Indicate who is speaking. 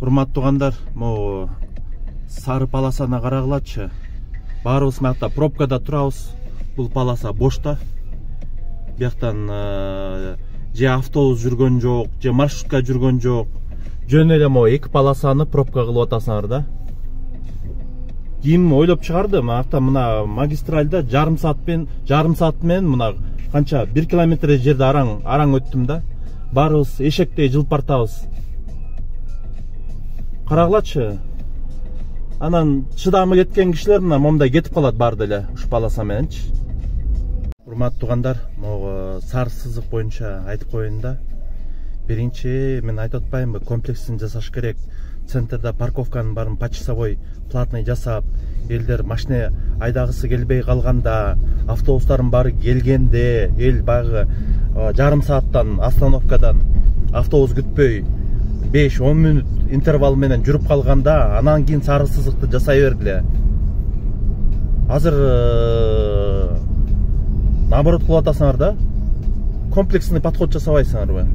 Speaker 1: Урматтуу туугандар, могу сары полосаны карагылачы. Баарыбыз мыякта пробкада турабыз. Бул полоса бошта. Бияктан же автобус жүргөн жок, же маршрутка жүргөн жок. Жөн эле могу эки полосаны пробка кылып атасыңар да. Ким ойлоп чыгарды? Мыякта мына магистральда жарым саат менен мына канча 1 километр жерде араң өттүм да. Баарыбыз эшектей жылпартабыз. Карагылачы. Анан чыдамы кеткен кишилер мына момундай кетип калат баары деле ушу полоса мененчи. Урматтуу туугандар, могу сары сызык боюнча айтып коеюн да. Биринчи мен айтып атпаймынбы, комплексин жасаш керек. Центрде парковканын баарын почасовой платный жасап, элдер машина айдагысы келбей калганда, автобустардын баары келгенде, эл баягы жарым сааттан остановкадан автобус күтпөй 5-10 мүнөт интервал менен жүрүп калганда, анан кийин сары сызыкты жасай бергиле. Азыр наоборот кылып атасыңар да. Комплексный подход жасабайсыңарбы?